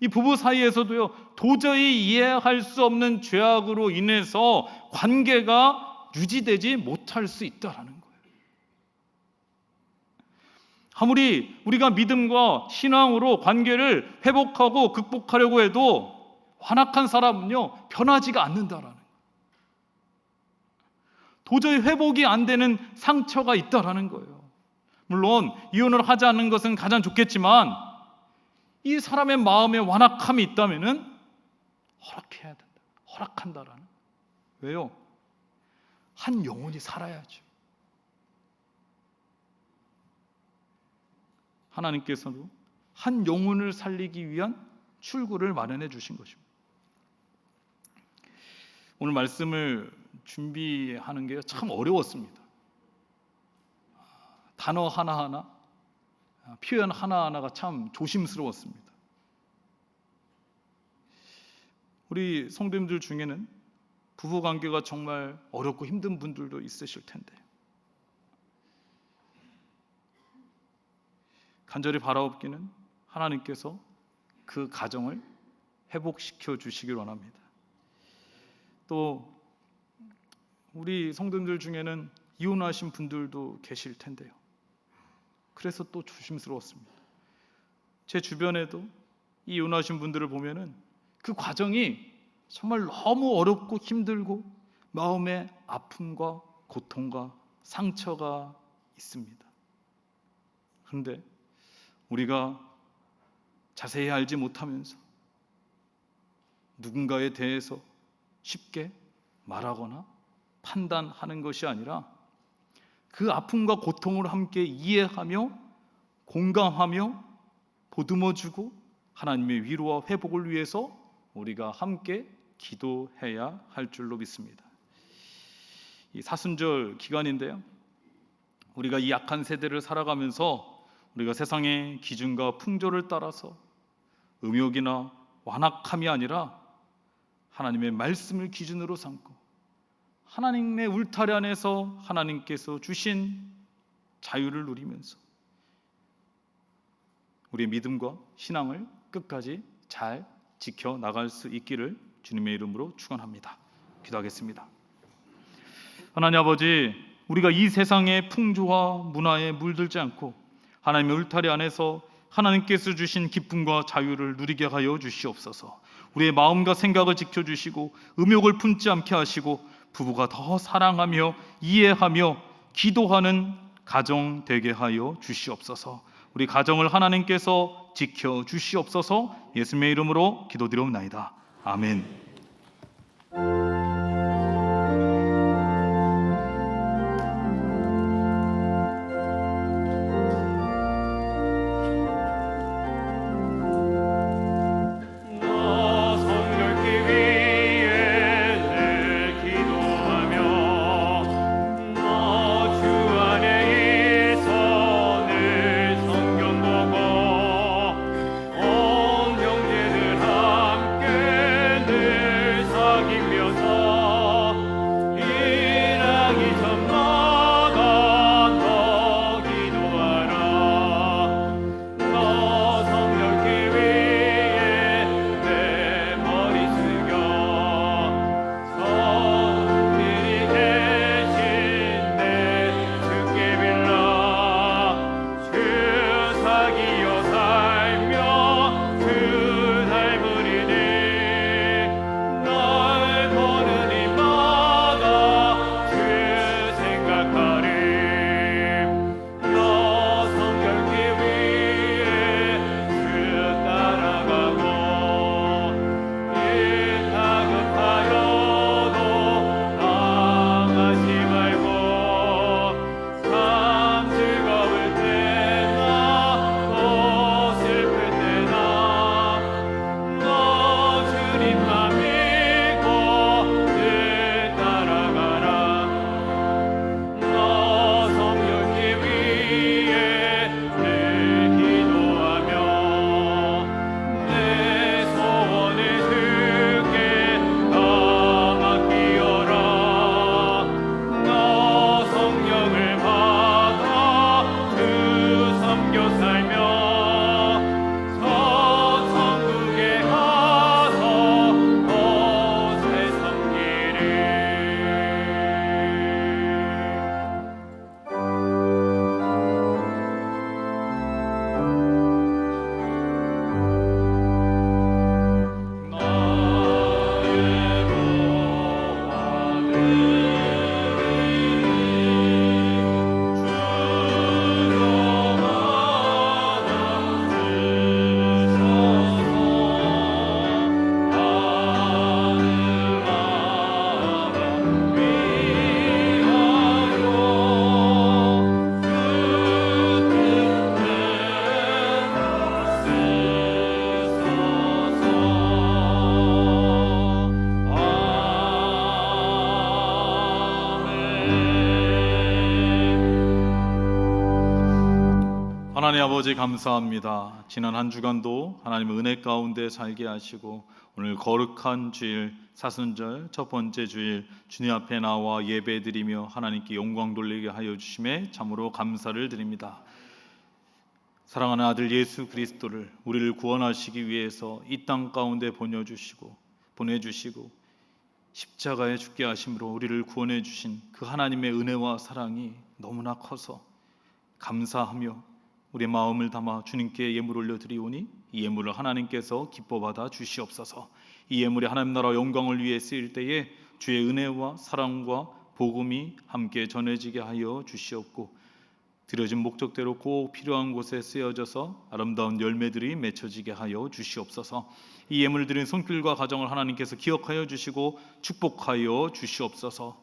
이 부부 사이에서도요, 도저히 이해할 수 없는 죄악으로 인해서 관계가 유지되지 못할 수 있다라는 거예요. 아무리 우리가 믿음과 신앙으로 관계를 회복하고 극복하려고 해도 완악한 사람은요, 변하지가 않는다라는 거예요. 도저히 회복이 안 되는 상처가 있다라는 거예요. 물론 이혼을 하지 않는 것은 가장 좋겠지만 이 사람의 마음에 완악함이 있다면은 허락해야 된다. 허락한다라는. 왜요? 한 영혼이 살아야죠. 하나님께서도 한 영혼을 살리기 위한 출구를 마련해 주신 것입니다. 오늘 말씀을 준비하는 게 참 어려웠습니다. 단어 하나하나, 표현 하나하나가 참 조심스러웠습니다. 우리 성도님들 중에는 부부관계가 정말 어렵고 힘든 분들도 있으실 텐데 간절히 바라옵기는 하나님께서 그 가정을 회복시켜 주시길 원합니다. 또 우리 성도님들 중에는 이혼하신 분들도 계실 텐데요. 그래서 또 조심스러웠습니다. 제 주변에도 이혼하신 분들을 보면은 그 과정이 정말 너무 어렵고 힘들고 마음에 아픔과 고통과 상처가 있습니다. 그런데 우리가 자세히 알지 못하면서 누군가에 대해서 쉽게 말하거나 판단하는 것이 아니라 그 아픔과 고통을 함께 이해하며 공감하며 보듬어주고 하나님의 위로와 회복을 위해서 우리가 함께 기도해야 할 줄로 믿습니다. 이 사순절 기간인데요, 우리가 이 약한 세대를 살아가면서 우리가 세상의 기준과 풍조를 따라서 음욕이나 완악함이 아니라 하나님의 말씀을 기준으로 삼고 하나님의 울타리 안에서 하나님께서 주신 자유를 누리면서 우리의 믿음과 신앙을 끝까지 잘 지켜나갈 수 있기를 주님의 이름으로 축원합니다. 기도하겠습니다. 하나님 아버지, 우리가 이 세상의 풍조와 문화에 물들지 않고 하나님의 울타리 안에서 하나님께서 주신 기쁨과 자유를 누리게 하여 주시옵소서. 우리의 마음과 생각을 지켜주시고 음욕을 품지 않게 하시고 부부가 더 사랑하며 이해하며 기도하는 가정 되게 하여 주시옵소서. 우리 가정을 하나님께서 지켜 주시옵소서. 예수님의 이름으로 기도드리옵나이다. 아멘. 온 형제들 함께 늘 사귀면서 하나님 아버지 감사합니다. 지난 한 주간도 하나님의 은혜 가운데 살게 하시고 오늘 거룩한 주일 사순절 첫 번째 주일 주님 앞에 나와 예배드리며 하나님께 영광 돌리게 하여 주심에 참으로 감사를 드립니다. 사랑하는 아들 예수 그리스도를 우리를 구원하시기 위해서 이 땅 가운데 보내주시고 십자가에 죽게 하심으로 우리를 구원해 주신 그 하나님의 은혜와 사랑이 너무나 커서 감사하며 우리의 마음을 담아 주님께 예물 올려드리오니 이 예물을 하나님께서 기뻐 받아 주시옵소서. 이 예물이 하나님 나라 영광을 위해 쓰일 때에 주의 은혜와 사랑과 복음이 함께 전해지게 하여 주시옵고 드려진 목적대로 꼭 필요한 곳에 쓰여져서 아름다운 열매들이 맺혀지게 하여 주시옵소서. 이 예물을 드린 손길과 가정을 하나님께서 기억하여 주시고 축복하여 주시옵소서.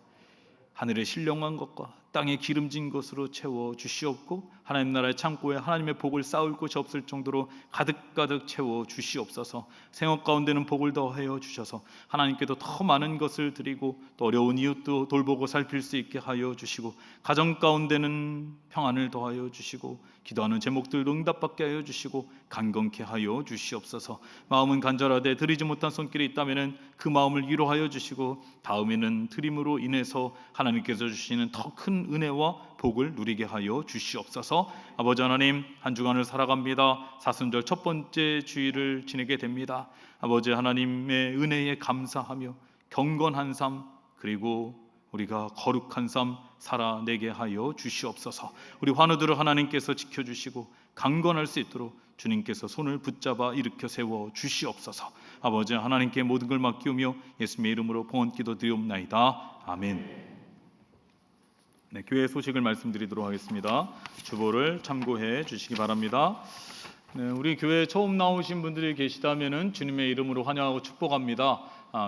하늘의 신령한 것과 땅에 기름진 것으로 채워 주시옵고 하나님 나라의 창고에 하나님의 복을 쌓을 곳이 없을 정도로 가득가득 채워 주시옵소서. 생업 가운데는 복을 더하여 주셔서 하나님께도 더 많은 것을 드리고 또 어려운 이웃도 돌보고 살필 수 있게 하여 주시고 가정 가운데는 평안을 더하여 주시고 기도하는 제목들도 응답받게 하여 주시고 강건케 하여 주시옵소서. 마음은 간절하되 드리지 못한 손길이 있다면 그 마음을 위로하여 주시고 다음에는 드림으로 인해서 하나님께서 주시는 더 큰 은혜와 복을 누리게 하여 주시옵소서. 아버지 하나님, 한 주간을 살아갑니다. 사순절 첫 번째 주일을 지내게 됩니다. 아버지 하나님의 은혜에 감사하며 경건한 삶 그리고 우리가 거룩한 삶 살아내게 하여 주시옵소서. 우리 환우들을 하나님께서 지켜주시고 강건할 수 있도록 주님께서 손을 붙잡아 일으켜 세워 주시옵소서. 아버지 하나님께 모든 걸 맡기오며 예수님의 이름으로 봉헌기도 드리옵나이다. 아멘. 네, 교회 소식을 말씀드리도록 하겠습니다. 주보를 참고해 주시기 바랍니다. 네, 우리 교회에 처음 나오신 분들이 계시다면은 주님의 이름으로 환영하고 축복합니다.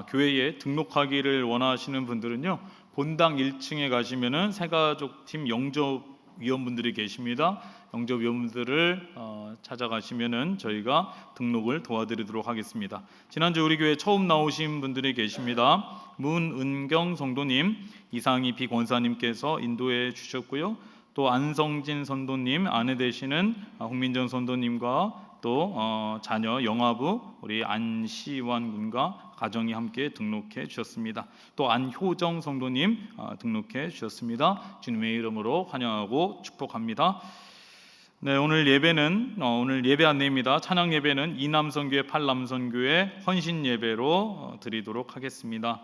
교회에 등록하기를 원하시는 분들은요, 본당 1층에 가시면은 새가족팀 영접위원분들이 계십니다. 영접위원분들을 찾아가시면은 저희가 등록을 도와드리도록 하겠습니다. 지난주 우리 교회 처음 나오신 분들이 계십니다. 문은경 성도님, 이상희 비권사님께서 인도해 주셨고요. 또 안성진 선도님, 아내 되시는 홍민정 선도님과 또 자녀 영아부 우리 안시환 군과 가정이 함께 등록해 주셨습니다. 또 안효정 성도님 등록해 주셨습니다. 주님의 이름으로 환영하고 축복합니다. 네, 오늘 예배는 오늘 예배 안내입니다. 찬양 예배는 이남선교회 팔남선교회 헌신 예배로 드리도록 하겠습니다.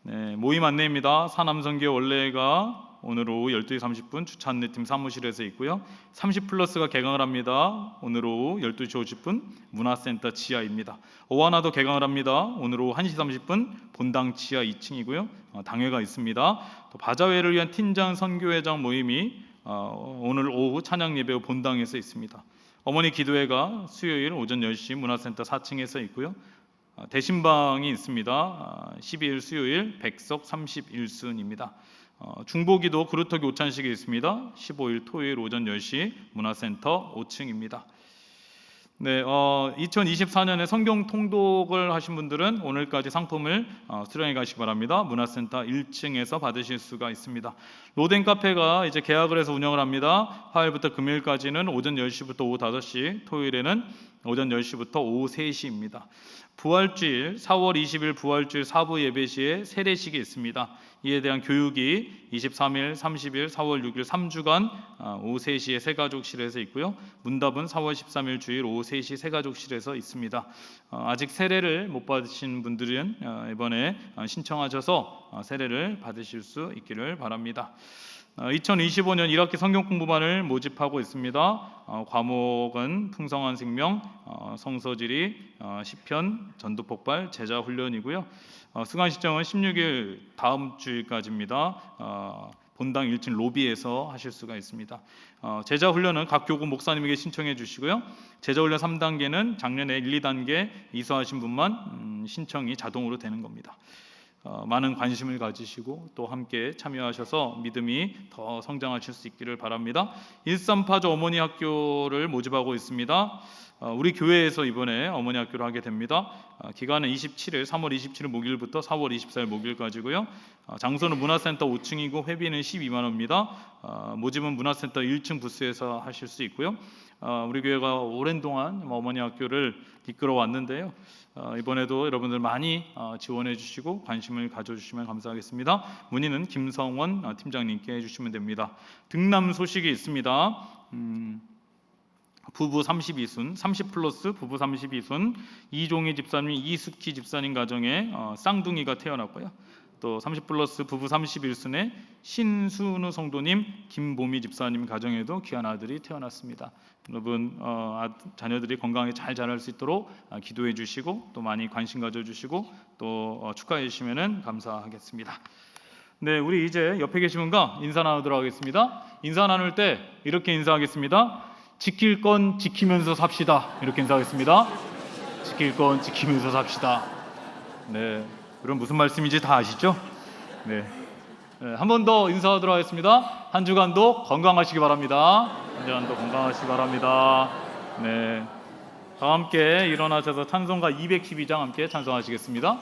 네, 모임 안내입니다. 사남선교회 원래가 오늘 오후 12시 30분 주차 안내팀 사무실에서 있고요. 30플러스가 개강을 합니다. 오늘 오후 12시 50분 문화센터 지하입니다. 오하나도 개강을 합니다. 오늘 오후 1시 30분 본당 지하 2층이고요. 당회가 있습니다. 또 바자회를 위한 팀장 선교회장 모임이 오늘 오후 찬양 예배 본당에서 있습니다. 어머니 기도회가 수요일 오전 10시 문화센터 4층에서 있고요. 대신방이 있습니다. 12일 수요일 백석 31순입니다. 중보기도 그루터기 오찬식이 있습니다. 15일 토요일 오전 10시 문화센터 5층입니다. 네, 2024년에 성경 통독을 하신 분들은 오늘까지 상품을 수령해 가시기 바랍니다. 문화센터 1층에서 받으실 수가 있습니다. 로덴 카페가 이제 개학을 해서 운영을 합니다. 화요일부터 금요일까지는 오전 10시부터 오후 5시, 토요일에는 오전 10시부터 오후 3시입니다. 부활주일 4월 20일 부활주일 사부 예배 시에 세례식이 있습니다. 이에 대한 교육이 23일, 30일, 4월 6일 3주간 오후 3시에 새가족실에서 있고요. 문답은 4월 13일 주일 오후 3시 새가족실에서 있습니다. 아직 세례를 못 받으신 분들은 이번에 신청하셔서 세례를 받으실 수 있기를 바랍니다. 2025년 1학기 성경 공부반을 모집하고 있습니다. 과목은 풍성한 생명, 성서지리, 시편, 전도폭발, 제자훈련이고요. 수강 시점은 16일 다음 주일까지입니다. 본당 1층 로비에서 하실 수가 있습니다. 제자훈련은 각 교구 목사님에게 신청해 주시고요. 제자훈련 3단계는 작년에 1, 2단계 이수하신 분만 신청이 자동으로 되는 겁니다. 많은 관심을 가지시고 또 함께 참여하셔서 믿음이 더 성장하실 수 있기를 바랍니다. 138조 어머니 학교를 모집하고 있습니다. 우리 교회에서 이번에 어머니 학교를 하게 됩니다. 기간은 3월 27일 목요일부터 4월 24일 목요일까지고요. 장소는 문화센터 5층이고 회비는 12만 원입니다. 모집은 문화센터 1층 부스에서 하실 수 있고요. 우리 교회가 오랜 동안 어머니 학교를 이끌어 왔는데요. 이번에도 여러분들 많이 지원해 주시고 관심을 가져주시면 감사하겠습니다. 문의는 김성원 팀장님께 해주시면 됩니다. 등남 소식이 있습니다. 부부 32순, 30+ 부부 32순 이종희 집사님, 이숙희 집사님 가정에 쌍둥이가 태어났고요. 또 30+ 부부 31순의 신순우 성도님, 김보미 집사님 가정에도 귀한 아들이 태어났습니다. 여러분 자녀들이 건강하게 잘 자랄 수 있도록 기도해 주시고 또 많이 관심 가져주시고 또 축하해 주시면 감사하겠습니다. 네, 우리 이제 옆에 계신 분과 인사 나누도록 하겠습니다. 인사 나눌 때 이렇게 인사하겠습니다. 지킬 건 지키면서 삽시다. 이렇게 인사하겠습니다. 지킬 건 지키면서 삽시다. 네, 그럼 무슨 말씀인지 다 아시죠? 네, 한 번 더 인사하도록 하겠습니다. 한 주간도 건강하시기 바랍니다. 한 주간도 건강하시기 바랍니다. 네, 다 함께 일어나셔서 찬송가 212장 함께 찬송하시겠습니다.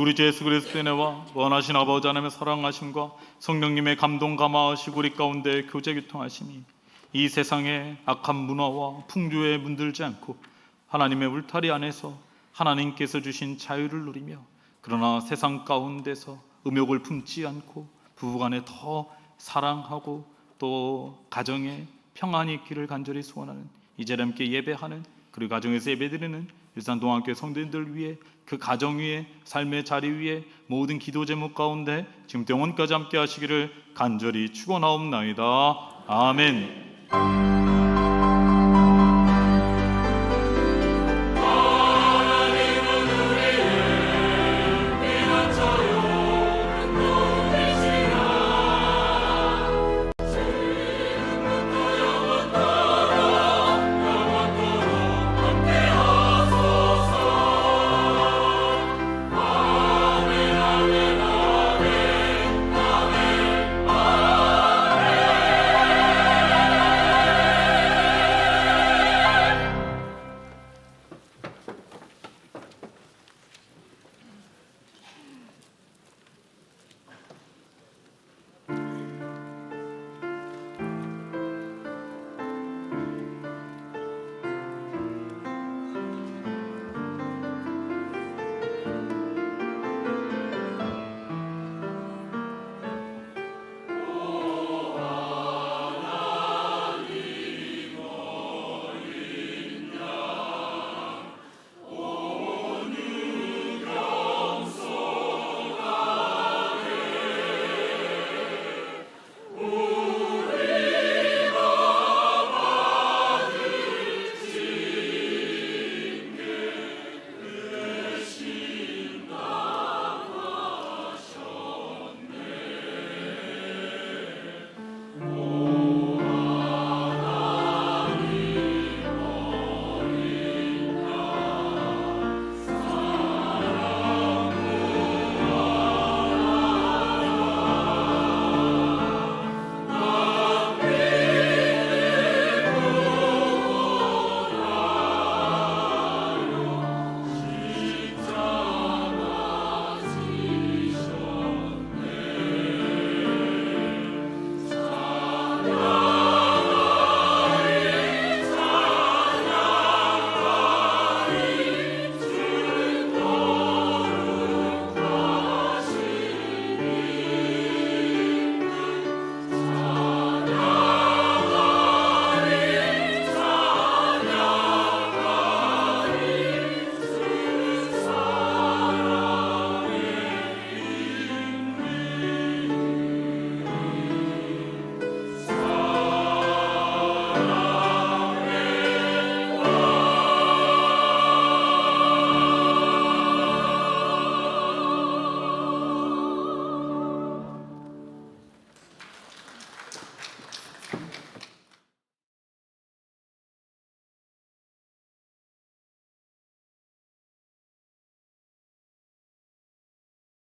우리 주 예수 그리스도의 은혜와 원하신 아버지 하나님의 사랑하심과 성령님의 감동 감화하시고 우리 가운데 교제 교통하심이 이 세상의 악한 문화와 풍조에 문들지 않고 하나님의 울타리 안에서 하나님께서 주신 자유를 누리며 그러나 세상 가운데서 음욕을 품지 않고 부부간에 더 사랑하고 또 가정에 평안이 있기를 간절히 소원하는 이 자리에 함께 예배하는 그리고 가정에서 예배드리는 일산동안교회 성도님들 위해 그 가정 위에 삶의 자리 위에 모든 기도 제목 가운데 지금 영원까지 함께 하시기를 간절히 축원하옵나이다. 아멘.